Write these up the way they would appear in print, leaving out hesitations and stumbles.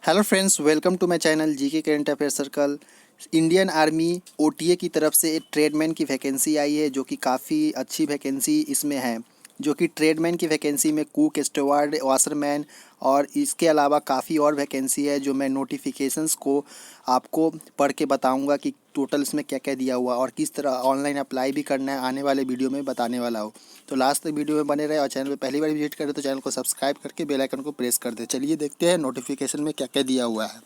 Hello friends, welcome to my channel GK current affair circle. Indian army OTA की तरफ से एक tradesman की वैकेंसी आई है, जो कि काफ़ी अच्छी वैकेंसी इसमें है। जो कि ट्रेडमैन की वैकेंसी में कुक, स्टुअर्ड, वाशरमैन और इसके अलावा काफ़ी और वैकेंसी है, जो मैं नोटिफिकेशंस को आपको पढ़ के बताऊंगा कि टोटल इसमें क्या क्या दिया हुआ और किस तरह ऑनलाइन अप्लाई भी करना है, आने वाले वीडियो में बताने वाला हो। तो लास्ट तक वीडियो में बने रहे और चैनल पे पहली बार विजिट करें तो चैनल को सब्सक्राइब करके बेल आइकन को प्रेस कर दे। चलिए देखते हैं नोटिफिकेशन में क्या क्या दिया हुआ है।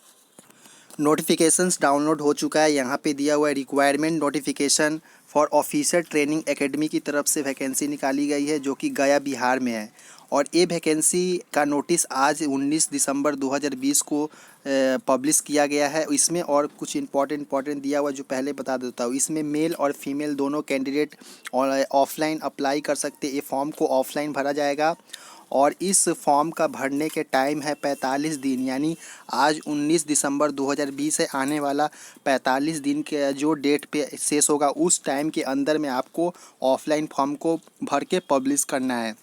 नोटिफिकेशंस डाउनलोड हो चुका है। यहाँ पे दिया हुआ है requirement notification for officer training academy की तरफ से वैकेंसी निकाली गई है, जो कि गया बिहार में है। और ये वैकेंसी का नोटिस आज 19 दिसंबर 2020 को पब्लिश किया गया है। इसमें और कुछ इंपॉर्टेंट दिया हुआ जो पहले बता देता हूँ। इसमें मेल और फीमेल दोनों कैंडिडेट ऑफलाइन अप्लाई कर सकते। ये फॉर्म को ऑफलाइन भरा जाएगा और इस फॉर्म का भरने के टाइम है 45 दिन, यानी आज 19 दिसंबर 2020 है। आने वाला 45 दिन के जो डेट पे शेष होगा उस टाइम के अंदर में आपको ऑफलाइन फॉर्म को भर के पब्लिश करना है।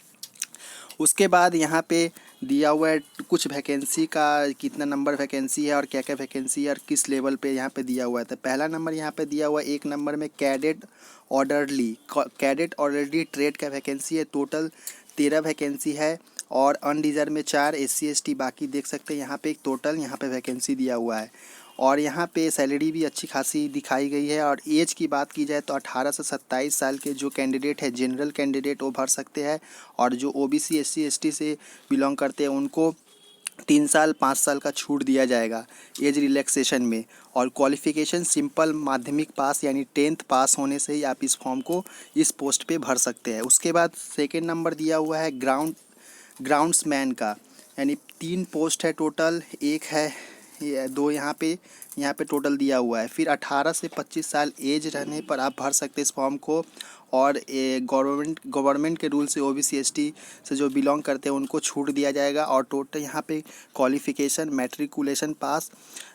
उसके बाद यहाँ पे दिया हुआ है कुछ वैकेंसी का, कितना नंबर वैकेंसी है और क्या क्या वैकेंसी है और किस लेवल पे यहाँ पे दिया हुआ है। तो पहला नंबर यहाँ पे दिया हुआ है, 1 नंबर में कैडेट ऑर्डरली ट्रेड का वैकेंसी है। टोटल 13 वैकेंसी है और अनरिजर्व में 4, SC ST बाकी देख सकते हैं। यहाँ पे एक टोटल यहाँ पे वैकेंसी दिया हुआ है और यहाँ पे सैलरी भी अच्छी खासी दिखाई गई है। और एज की बात की जाए तो 18 से 27 साल के जो कैंडिडेट है, जनरल कैंडिडेट, वो भर सकते हैं। और जो OBC SC ST से बिलोंग करते हैं उनको 3 साल 5 साल का छूट दिया जाएगा एज रिलैक्सेशन में। और क्वालिफ़िकेशन सिंपल माध्यमिक पास यानी 10th पास होने से ही आप इस फॉर्म को इस पोस्ट पे भर सकते हैं। उसके बाद सेकेंड नंबर दिया हुआ है ग्राउंड्समैन का, यानी 3 पोस्ट है टोटल। एक है ये 2 यहाँ पे टोटल दिया हुआ है। फिर 18 से 25 साल एज रहने पर आप भर सकते हैं इस फॉर्म को। और गवर्नमेंट के रूल से OBC ST से जो बिलोंग करते हैं उनको छूट दिया जाएगा। और टोटल यहाँ पे क्वालिफ़िकेशन मैट्रिकुलेशन पास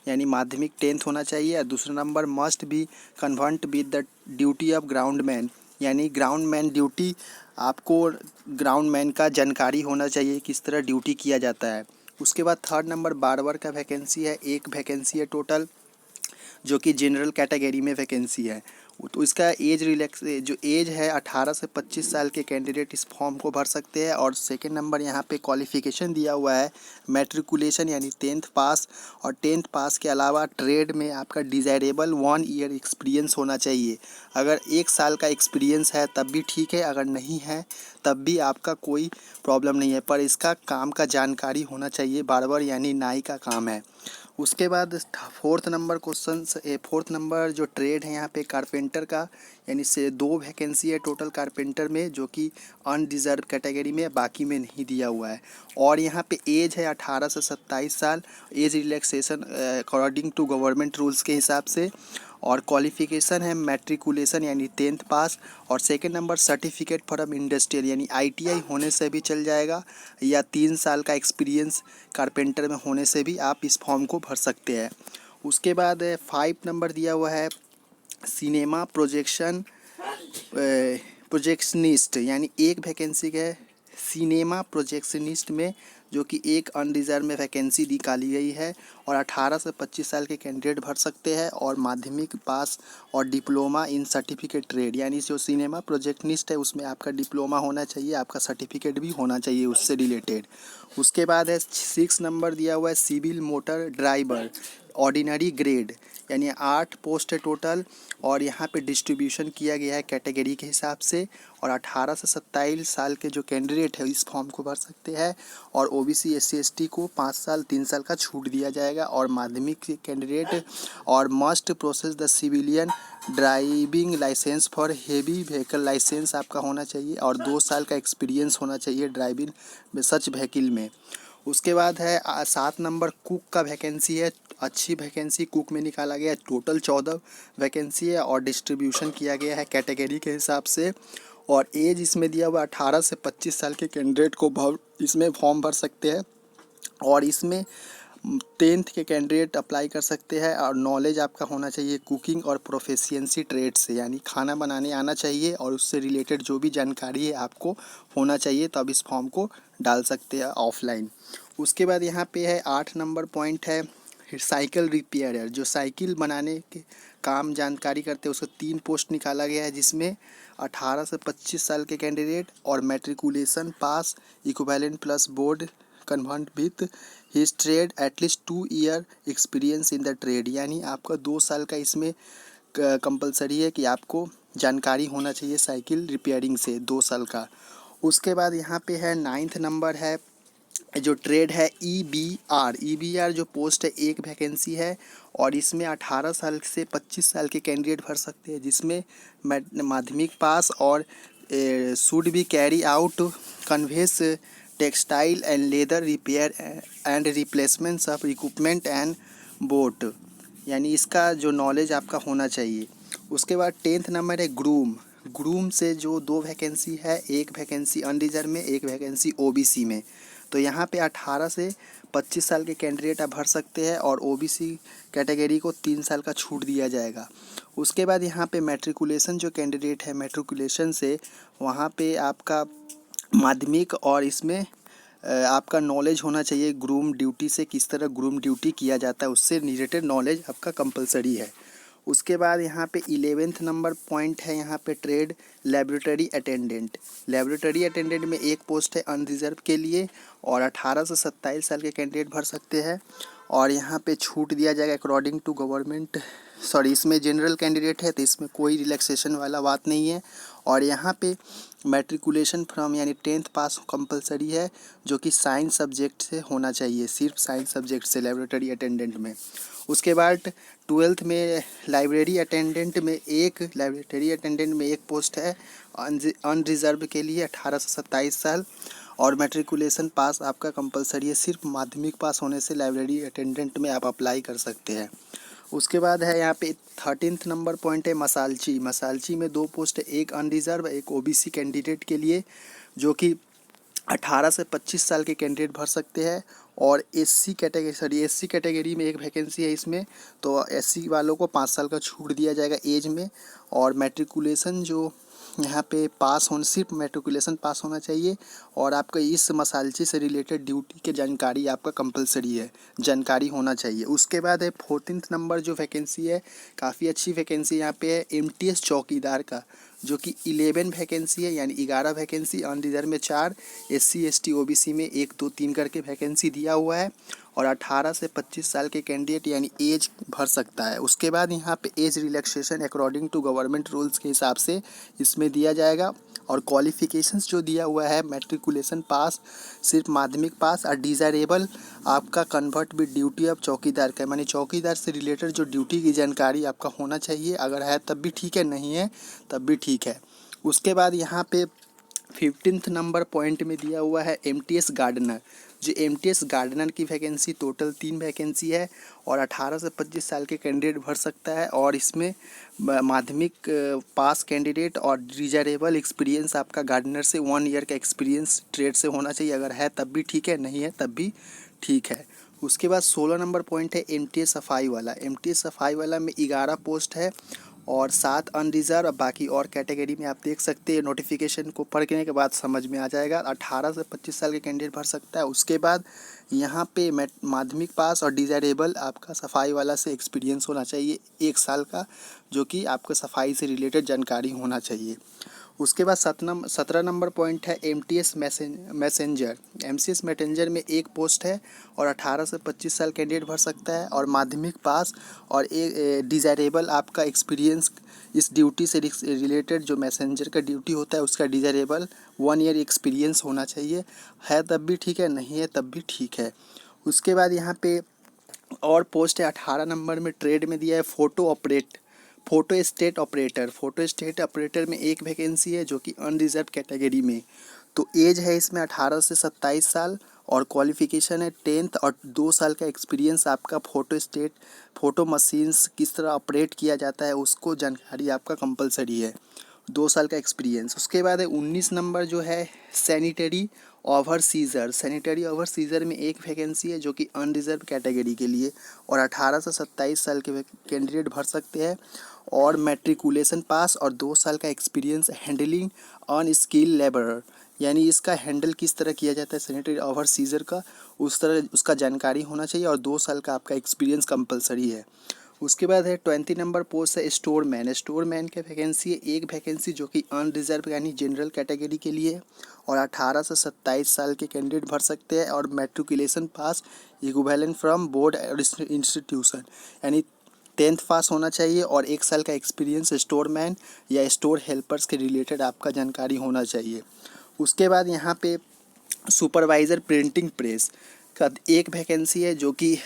यानी माध्यमिक 10th होना चाहिए। और दूसरा number must be convert with the duty of groundman, यानी ग्राउंडमैन ड्यूटी, आपको ग्राउंडमैन का जानकारी होना चाहिए किस तरह ड्यूटी किया जाता है। उसके बाद थर्ड नंबर बारबर का वैकेंसी है। एक वैकेंसी है टोटल, जो कि जनरल कैटेगरी में वैकेंसी है। तो इसका एज रिलैक्स जो एज है 18 से 25 साल के कैंडिडेट इस फॉर्म को भर सकते हैं। और सेकेंड नंबर यहाँ पे क्वालिफ़िकेशन दिया हुआ है मैट्रिकुलेशन यानी 10th पास। और 10th पास के अलावा ट्रेड में आपका डिज़ायरेबल 1 ईयर एक्सपीरियंस होना चाहिए। अगर 1 साल का एक्सपीरियंस है तब भी ठीक है, अगर नहीं है तब भी आपका कोई प्रॉब्लम नहीं है, पर इसका काम का जानकारी होना चाहिए। बार्बर यानी नाई का काम है। उसके बाद फोर्थ नंबर जो ट्रेड है यहाँ पे कारपेंटर का, यानी से 2 वैकेंसी है टोटल कारपेंटर में, जो कि अनरिजर्व कैटेगरी में, बाकी में नहीं दिया हुआ है। और यहाँ पे एज है 18 से 27 साल, age relaxation according to government rules के हिसाब से। और क्वालिफ़िकेशन है मैट्रिकुलेशन यानी 10th पास। और second number certificate from industrial यानी ITI होने से भी चल जाएगा, या 3 साल का एक्सपीरियंस कारपेंटर में होने से भी आप इस फॉर्म को भर सकते हैं। उसके बाद 5 नंबर दिया हुआ है सिनेमा प्रोजेक्शनिस्ट, यानी एक वैकेंसी है सिनेमा प्रोजेक्शनिस्ट में, जो कि एक अनरिजर्व में वैकेंसी निकाली गई है। और 18 से 25 साल के कैंडिडेट भर सकते हैं और माध्यमिक पास और डिप्लोमा इन सर्टिफिकेट ट्रेड, यानी जो सिनेमा प्रोजेक्शनिस्ट है उसमें आपका डिप्लोमा होना चाहिए, आपका सर्टिफिकेट भी होना चाहिए उससे रिलेटेड। उसके बाद है 6 नंबर दिया हुआ है civil motor driver ordinary grade, यानी 8 पोस्ट है टोटल। और यहाँ पे डिस्ट्रीब्यूशन किया गया है कैटेगरी के हिसाब से। और 18 से 27 साल के जो कैंडिडेट है इस फॉर्म को भर सकते हैं। और OBC SC ST को 5 साल 3 साल का छूट दिया जाएगा। और माध्यमिक कैंडिडेट और must possess the civilian driving licence for heavy vehicle licence आपका होना चाहिए। और 2 साल का एक्सपीरियंस होना चाहिए ड्राइविंग में सच व्हीकल में। उसके बाद है 7 नंबर कुक का वैकेंसी है। अच्छी वैकेंसी कुक में निकाला गया है। टोटल 14 वैकेंसी है और डिस्ट्रीब्यूशन किया गया है कैटेगरी के हिसाब से। और एज इसमें दिया हुआ 18 से 25 साल के कैंडिडेट को इसमें फॉर्म भर सकते हैं। और इसमें 10th के कैंडिडेट अप्लाई कर सकते हैं। और नॉलेज आपका होना चाहिए कुकिंग और प्रोफिशिएंसी ट्रेड से, यानी खाना बनाने आना चाहिए और उससे रिलेटेड जो भी जानकारी है आपको होना चाहिए, तब इस फॉर्म को डाल सकते हैं ऑफलाइन। उसके बाद यहाँ पे है 8 नंबर पॉइंट है साइकिल रिपेयरर, जो साइकिल बनाने के काम जानकारी करते हैं, उसको 3 पोस्ट निकाला गया है, जिसमें 18 से 25 साल के कैंडिडेट और matriculation pass equivalent plus board convert with his trade at least 2 year experience in the trade, यानी आपका 2 साल का इसमें कंपलसरी है कि आपको जानकारी होना चाहिए साइकिल रिपेयरिंग से 2 साल का। उसके बाद यहाँ पे है 9th नंबर है जो ट्रेड है ई बी आर जो पोस्ट है, एक वैकेंसी है और इसमें 18 साल से 25 साल के कैंडिडेट भर सकते हैं, जिसमें माध्यमिक पास और should be carry out canvas textile and leather repair and replacements of equipment and boat, यानी इसका जो नॉलेज आपका होना चाहिए। उसके बाद 10th नंबर है ग्रूम से जो 2 वैकेंसी है, एक वैकेंसी अनरिजर्व में, एक वैकेंसी ओबीसी में। तो यहाँ पे 18 से 25 साल के कैंडिडेट आप भर सकते हैं और ओबीसी कैटेगरी को 3 साल का छूट दिया जाएगा। उसके बाद यहाँ पे मैट्रिकुलेशन जो कैंडिडेट है, मैट्रिकुलेशन से वहाँ पे आपका माध्यमिक और इसमें आपका नॉलेज होना चाहिए ग्रूम ड्यूटी से, किस तरह ग्रूम ड्यूटी किया जाता है, उससे रिलेटेड नॉलेज आपका कंपलसरी है। उसके बाद यहाँ पे 11th नंबर पॉइंट है यहाँ पे trade laboratory attendant. Laboratory attendant में एक पोस्ट है अनरिजर्व के लिए और 18 से 27 साल के कैंडिडेट भर सकते हैं और यहाँ पे छूट दिया जाएगा अकॉर्डिंग टू गवर्नमेंट। इसमें जनरल कैंडिडेट है तो इसमें कोई रिलैक्सेशन वाला बात नहीं है। और यहाँ पे मैट्रिकुलेशन फ्रॉम यानी 10th पास कंपलसरी है, जो कि साइंस सब्जेक्ट से होना चाहिए, सिर्फ साइंस सब्जेक्ट से लेबोरेटरी अटेंडेंट में। उसके बाद 12th में लाइब्रेरी अटेंडेंट में एक पोस्ट है अनरिजर्व के लिए 18 से 27 साल और मैट्रिकुलेशन पास आपका कंपलसरी है, सिर्फ माध्यमिक पास होने से लाइब्रेरी अटेंडेंट में आप अप्लाई कर सकते हैं। उसके बाद है यहाँ पे 13th नंबर पॉइंट है मसालची में 2 पोस्ट है, एक अनरिजर्व एक ओबीसी कैंडिडेट के लिए, जो कि 18 से 25 साल के कैंडिडेट भर सकते हैं और एससी कैटेगरी में एक वैकेंसी है इसमें, तो एससी वालों को 5 साल का छूट दिया जाएगा एज में। और मैट्रिकुलेशन जो यहाँ पे सिर्फ मैट्रिकुलेशन पास होना चाहिए और आपका इस मसालची से रिलेटेड ड्यूटी के जानकारी आपका कंपलसरी है, जानकारी होना चाहिए। उसके बाद है 14th नंबर जो वैकेंसी है, काफ़ी अच्छी वैकेंसी यहाँ पे है एमटीएस चौकीदार का, जो कि 11 वैकेंसी है, यानी 11 वैकेंसी अनरिजर्व में 4, एससी एसटी ओबीसी में 1 2 3 करके वैकेंसी दिया हुआ है और 18 से 25 साल के कैंडिडेट यानी एज भर सकता है। उसके बाद यहाँ पे age relaxation according to government rules के हिसाब से इसमें दिया जाएगा और क्वालिफिकेशंस जो दिया हुआ है मैट्रिकुलेशन पास, सिर्फ माध्यमिक पास और डिज़ायरेबल आपका कन्वर्ट विद ड्यूटी ऑफ चौकीदार का, मानी चौकीदार से रिलेटेड जो ड्यूटी की जानकारी आपका होना चाहिए, अगर है तब भी ठीक है, नहीं है तब भी ठीक है। उसके बाद यहाँ पे 15th नंबर पॉइंट में दिया हुआ है एमटीएस गार्डनर, जो एमटीएस गार्डनर की वैकेंसी टोटल 3 वैकेंसी है और 18 से 25 साल के कैंडिडेट भर सकता है और इसमें माध्यमिक पास कैंडिडेट और डिजायरेबल एक्सपीरियंस आपका गार्डनर से 1 ईयर का एक्सपीरियंस ट्रेड से होना चाहिए, अगर है तब भी ठीक है, नहीं है तब भी ठीक है। उसके बाद 16 नंबर पॉइंट है एमटीएस सफाई वाला में 11 पोस्ट है और 7 अनरिजर्व, बाकी और कैटेगरी में आप देख सकते हैं, नोटिफिकेशन को पढ़ने के बाद समझ में आ जाएगा। 18 से 25 साल के कैंडिडेट भर सकता है। उसके बाद यहाँ पे माध्यमिक पास और डिजायरेबल आपका सफाई वाला से एक्सपीरियंस होना चाहिए 1 साल का, जो कि आपको सफाई से रिलेटेड जानकारी होना चाहिए। उसके बाद 17 नंबर पॉइंट है एमटीएस मैसेंजर में 1 पोस्ट है और 18 से 25 साल कैंडिडेट भर सकता है और माध्यमिक पास और एक डिजायरेबल आपका एक्सपीरियंस इस ड्यूटी से रिलेटेड, जो मैसेंजर का ड्यूटी होता है उसका डिजायरेबल 1 ईयर एक्सपीरियंस होना चाहिए, है तब भी ठीक है, नहीं है तब भी ठीक है। उसके बाद यहाँ पे और पोस्ट है 18 नंबर में ट्रेड में दिया है फोटो स्टेट ऑपरेटर में 1 वैकेंसी है, जो कि अनरिजर्व कैटेगरी में, तो एज है इसमें 18 से 27 साल और क्वालिफिकेशन है 10th और 2 साल का एक्सपीरियंस आपका फोटो मशीन्स किस तरह ऑपरेट किया जाता है उसको जानकारी आपका कंपलसरी है, 2 साल का एक्सपीरियंस। उसके बाद है 19 नंबर जो है सैनिटरी ओवरसीजर में 1 वैकेंसी है, जो कि अनरिजर्व कैटेगरी के लिए और 18 से 27 साल के कैंडिडेट भर सकते हैं और मैट्रिकुलेशन पास और 2 साल का एक्सपीरियंस हैंडलिंग अनस्किल्ड लेबरर, यानी इसका हैंडल किस तरह किया जाता है सैनिटरी ओवरसीजर का, उस तरह उसका जानकारी होना चाहिए, और 2 साल का आपका एक्सपीरियंस कंपलसरी है। उसके बाद है 20 नंबर पोस्ट है स्टोर मैन। स्टोर मैन की वैकेंसी है, एक वैकेंसी जो कि अनरिजर्व यानी जनरल कैटेगरी के लिए है, और 18 से 27 साल के कैंडिडेट भर सकते हैं, और matriculation pass equivalent from board और इंस्टीट्यूशन, यानी 10th पास होना चाहिए, और 1 साल का एक्सपीरियंस स्टोर मैन या स्टोर हेल्पर्स के रिलेटेड आपका जानकारी होना चाहिए। उसके बाद यहाँ पे सुपरवाइज़र प्रिंटिंग प्रेस का एक वैकेंसी है, जो कि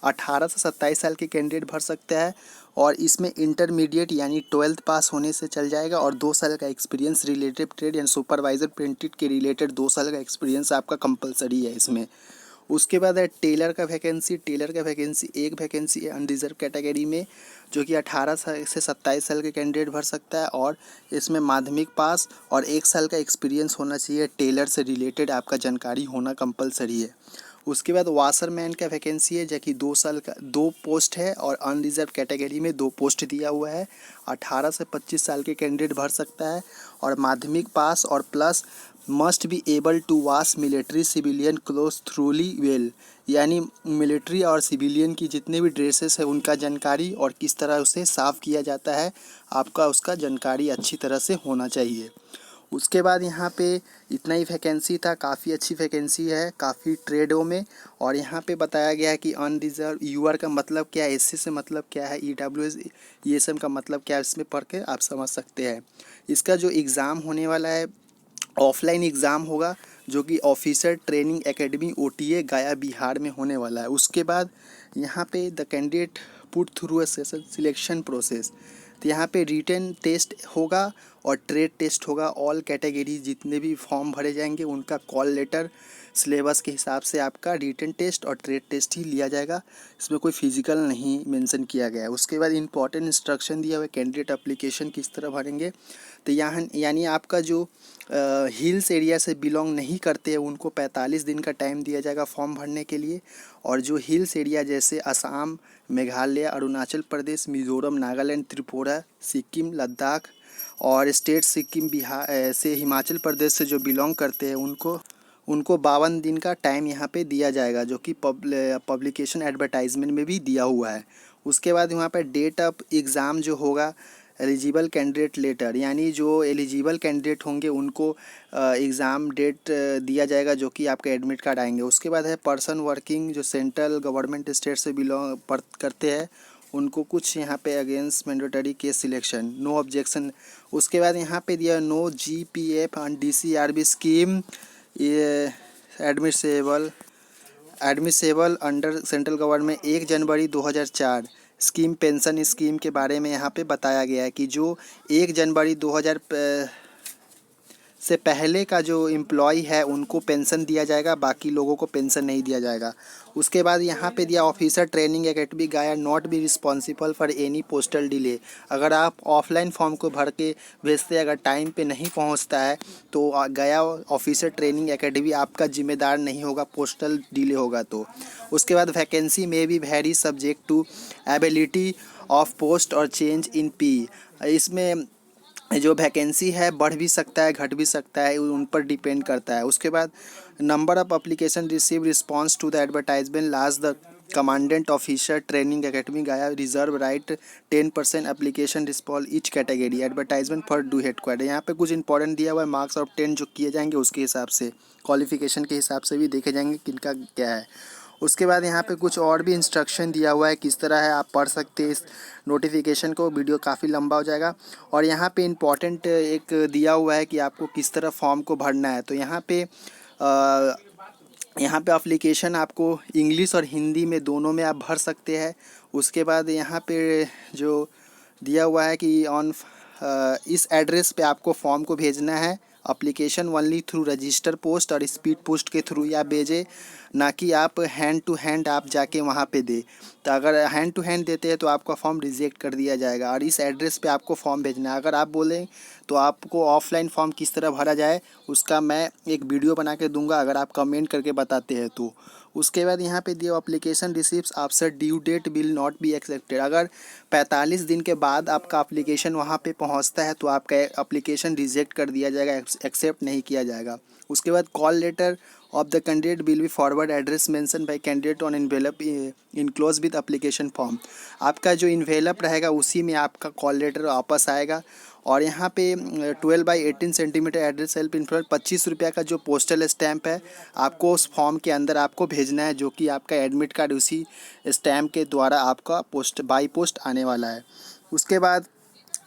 18 से 27 साल के कैंडिडेट भर सकता है, और इसमें इंटरमीडिएट यानी 12th पास होने से चल जाएगा, और 2 साल का एक्सपीरियंस रिलेटेड ट्रेड यानी सुपरवाइज़र प्रिंटेड के रिलेटेड 2 साल का एक्सपीरियंस आपका कंपलसरी है इसमें। उसके बाद है टेलर का वैकेंसी। टेलर का वैकेंसी एक वैकेंसी है अनरिजर्व कैटेगरी में, जो कि 18 से 27 साल के कैंडिडेट भर सकता है, और इसमें माध्यमिक पास और 1 साल का एक्सपीरियंस होना चाहिए। टेलर से रिलेटेड आपका जानकारी होना कंपलसरी है। उसके बाद वाशरमैन का वैकेंसी है, जो कि 2 साल का 2 पोस्ट है, और अनरिजर्व कैटेगरी में 2 पोस्ट दिया हुआ है। 18 से 25 साल के कैंडिडेट भर सकता है, और माध्यमिक पास और plus must be able to wash military civilian cloth thoroughly well, यानी मिलिट्री और सिविलियन की जितने भी ड्रेसेस है उनका जानकारी और किस तरह उसे साफ़ किया जाता है, आपका उसका जानकारी अच्छी तरह से होना चाहिए। उसके बाद यहाँ पे इतना ही वैकेंसी था। काफ़ी अच्छी वैकेंसी है काफ़ी ट्रेडों में, और यहाँ पे बताया गया है कि अनरिजर्व यूआर का मतलब क्या है, एससी से मतलब क्या है, ईडब्ल्यूएस ईएसएम का मतलब क्या है, इसमें पढ़ के आप समझ सकते हैं। इसका जो एग्ज़ाम होने वाला है ऑफलाइन एग्ज़ाम होगा, जो कि ऑफिसर ट्रेनिंग एकेडमी ओटीए गया बिहार में होने वाला है। उसके बाद यहाँ पे the candidate put through a session selection process, तो यहाँ पे रिटन टेस्ट होगा और ट्रेड टेस्ट होगा। ऑल कैटेगरी जितने भी फॉर्म भरे जाएंगे उनका कॉल लेटर सिलेबस के हिसाब से आपका रिटन टेस्ट और ट्रेड टेस्ट ही लिया जाएगा, इसमें कोई फिजिकल नहीं मेंशन किया गया है। उसके बाद इंपॉर्टेंट इंस्ट्रक्शन दिया हुआ है कैंडिडेट एप्लीकेशन किस तरह भरेंगे। तो यहाँ यानी आपका जो हिल्स एरिया से बिलोंग नहीं करते हैं उनको 45 दिन का टाइम दिया जाएगा फॉर्म भरने के लिए, और जो हिल्स एरिया जैसे असम, मेघालय, अरुणाचल प्रदेश, मिज़ोरम, नागालैंड, त्रिपुरा, सिक्किम, लद्दाख और स्टेट सिक्किम, बिहार से हिमाचल प्रदेश से जो बिलोंग करते हैं उनको 52 दिन का टाइम यहाँ पे दिया जाएगा, जो कि पब्लिकेशन एडवर्टाइजमेंट में भी दिया हुआ है। उसके बाद यहाँ पर डेट ऑफ एग्ज़ाम जो होगा एलिजिबल कैंडिडेट लेटर, यानी जो एलिजिबल कैंडिडेट होंगे उनको एग्ज़ाम डेट दिया जाएगा, जो कि आपके एडमिट कार्ड आएंगे। उसके बाद है पर्सन वर्किंग जो सेंट्रल गवर्नमेंट स्टेट से बिलोंग करते हैं उनको कुछ यहाँ पे against mandatory case selection no objection. उसके बाद यहाँ पे दिया no GPF and DCRB scheme ये एडमिसेबल अंडर सेंट्रल गवर्नमेंट 1 जनवरी 2004 स्कीम पेंशन स्कीम के बारे में यहाँ पे बताया गया है कि जो 1 जनवरी 2000 से पहले का जो एम्प्लॉय है उनको पेंशन दिया जाएगा, बाकी लोगों को पेंशन नहीं दिया जाएगा। उसके बाद यहाँ पे दिया ऑफिसर ट्रेनिंग एकेडमी गया not be responsible for any postal delay. अगर आप ऑफलाइन फॉर्म को भर के भेजते अगर टाइम पे नहीं पहुँचता है तो गया ऑफिसर ट्रेनिंग एकेडमी आपका जिम्मेदार नहीं होगा पोस्टल डिले होगा तो। उसके बाद वैकेंसी में भी vary subject to ability of post और चेंज इन पी, इसमें जो वैकेंसी है बढ़ भी सकता है घट भी सकता है, उन पर डिपेंड करता है। उसके बाद number of application receive response to the advertisement last the commandant officer training academy गया reserve right 10% application response each category advertisement for do headquarter. यहाँ पे कुछ इंपॉर्टेंट दिया हुआ है मार्क्स ऑफ 10 जो किए जाएंगे उसके हिसाब से क्वालिफिकेशन के हिसाब से भी देखे जाएंगे किनका क्या है। उसके बाद यहाँ पे कुछ और भी इंस्ट्रक्शन दिया हुआ है किस तरह है, आप पढ़ सकते हैं इस नोटिफिकेशन को, वीडियो काफ़ी लंबा हो जाएगा। और यहाँ पे इम्पॉर्टेंट एक दिया हुआ है कि आपको किस तरह फॉर्म को भरना है। तो यहाँ पे एप्लीकेशन आपको इंग्लिश और हिंदी में दोनों में आप भर सकते हैं। उसके बाद यहाँ पे जो दिया हुआ है कि इस एड्रेस पे आपको फॉर्म को भेजना है, application only through register post और स्पीड पोस्ट के थ्रू या भेजें, ना कि आप हैंड टू हैंड आप जाके वहाँ पे दे। तो अगर हैंड टू हैंड देते हैं तो आपका फॉर्म रिजेक्ट कर दिया जाएगा, और इस एड्रेस पे आपको फॉर्म भेजना है। अगर आप बोलें तो आपको ऑफलाइन फॉर्म किस तरह भरा जाए उसका मैं एक वीडियो बना के दूंगा, अगर आप कमेंट करके बताते हैं तो। उसके बाद यहाँ पे दिया application receives after due date will not be accepted. अगर 45 दिन के बाद आपका एप्लीकेशन वहाँ पे पहुँचता है तो आपका एप्लीकेशन रिजेक्ट कर दिया जाएगा, एक्सेप्ट नहीं किया जाएगा। उसके बाद call letter of the candidate will be forward address mention by candidate on envelope enclose with application form. आपका जो इन्वेलप रहेगा उसी में आपका कॉल लेटर वापस आएगा। और यहाँ पे 12/18 सेंटीमीटर एड्रेस हेल्प इन्फॉर्म 25 रुपये का जो पोस्टल स्टैंप है आपको उस फॉर्म के अंदर आपको भेजना है, जो कि आपका एडमिट कार्ड उसी स्टैंप के द्वारा आपका बाई पोस्ट आने वाला है। उसके बाद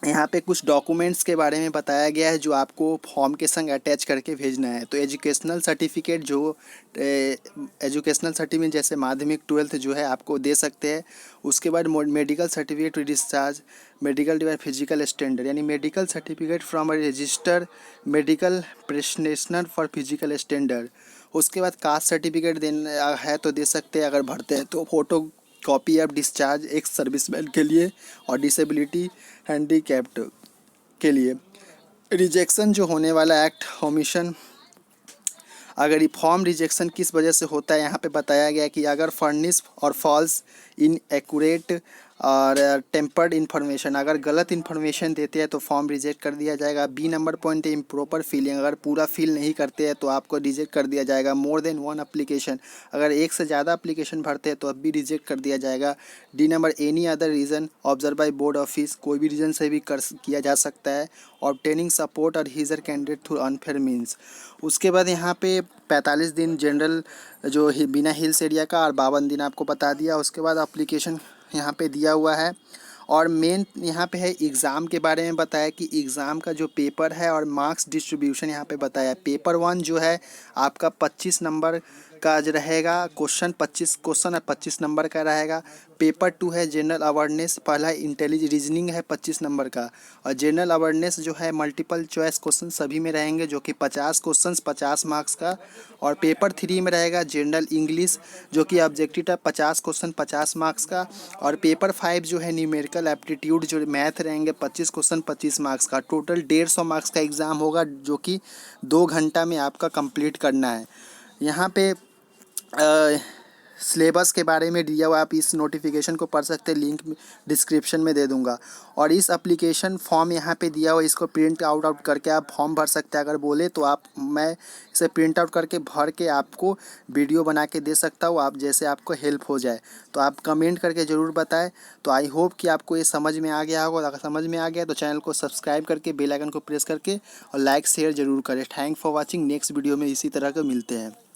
यहाँ पे कुछ डॉक्यूमेंट्स के बारे में बताया गया है जो आपको फॉर्म के संग अटैच करके भेजना है। तो एजुकेशनल सर्टिफिकेट जैसे माध्यमिक 12th जो है आपको दे सकते हैं। उसके बाद medical certificate discharge medical device physical standard, यानी medical certificate from registered medical practitioner for physical standard. उसके बाद कास्ट सर्टिफिकेट देना है तो दे सकते हैं, अगर भरते हैं तो photo copy of discharge ex serviceman के लिए और डिसेबिलिटी हैंडीकैप्ड के लिए। रिजेक्शन जो होने वाला एक्ट ओमिशन, अगर ये फॉर्म रिजेक्शन किस वजह से होता है यहाँ पे बताया गया कि अगर फर्निश और फॉल्स इन एक्यूरेट और टेम्पर्ड इन्फॉर्मेशन, अगर गलत इन्फॉर्मेशन देते हैं तो फॉर्म रिजेक्ट कर दिया जाएगा। बी नंबर पॉइंट है इम्प्रॉपर फिलिंग, अगर पूरा फिल नहीं करते हैं तो आपको रिजेक्ट कर दिया जाएगा। मोर देन वन एप्लीकेशन, अगर एक से ज़्यादा एप्लीकेशन भरते हैं तो अब भी रिजेक्ट कर दिया जाएगा। D number any other reason observe by board office, कोई भी रीज़न से भी किया जा सकता है। ऑब्टेनिंग सपोर्ट और Heather candidate through unfair means. उसके बाद यहाँ पे 45 दिन जनरल जो बिना हिल्स एरिया का और 52 दिन आपको बता दिया। उसके बाद एप्लीकेशन यहाँ पे दिया हुआ है। और मेन यहाँ पे है एग्ज़ाम के बारे में बताया कि एग्ज़ाम का जो पेपर है और मार्क्स डिस्ट्रीब्यूशन यहाँ पे बताया। पेपर 1 जो है आपका 25 नंबर का रहेगा, क्वेश्चन 25 क्वेश्चन और 25 नंबर का रहेगा। पेपर 2 है जनरल अवेयरनेस, पहला इंटेलिजेंस रीजनिंग है 25 नंबर का, और जनरल अवेयरनेस जो है मल्टीपल चॉइस क्वेश्चन सभी में रहेंगे जो कि 50 क्वेश्चन 50 मार्क्स का। और पेपर 3 में रहेगा जनरल इंग्लिश जो कि ऑब्जेक्टिव है 50 क्वेश्चन 50 मार्क्स का। और पेपर 5 जो है न्यूमेरिकल एप्टीट्यूड जो मैथ रहेंगे 25 क्वेश्चन 25 मार्क्स का। टोटल 150 मार्क्स का एग्ज़ाम होगा जो कि 2 घंटा में आपका कंप्लीट करना है। यहाँ पे सिलेबस के बारे में दिया हुआ, आप इस नोटिफिकेशन को पढ़ सकते हैं, लिंक डिस्क्रिप्शन में दे दूंगा। और इस एप्लीकेशन फॉर्म यहाँ पे दिया हुआ, इसको प्रिंट आउट करके आप फॉर्म भर सकते हैं। अगर बोले तो मैं इसे प्रिंट आउट करके भर के आपको वीडियो बना के दे सकता हूँ, आप जैसे आपको हेल्प हो जाए। तो आप कमेंट करके ज़रूर बताएं। तो आई होप कि आपको ये समझ में आ गया होगा। अगर समझ में आ गया तो चैनल को सब्सक्राइब करके बेल आइकन को प्रेस करके और लाइक शेयर ज़रूर करें। Thank for watching. Next video में इसी तरह के मिलते हैं।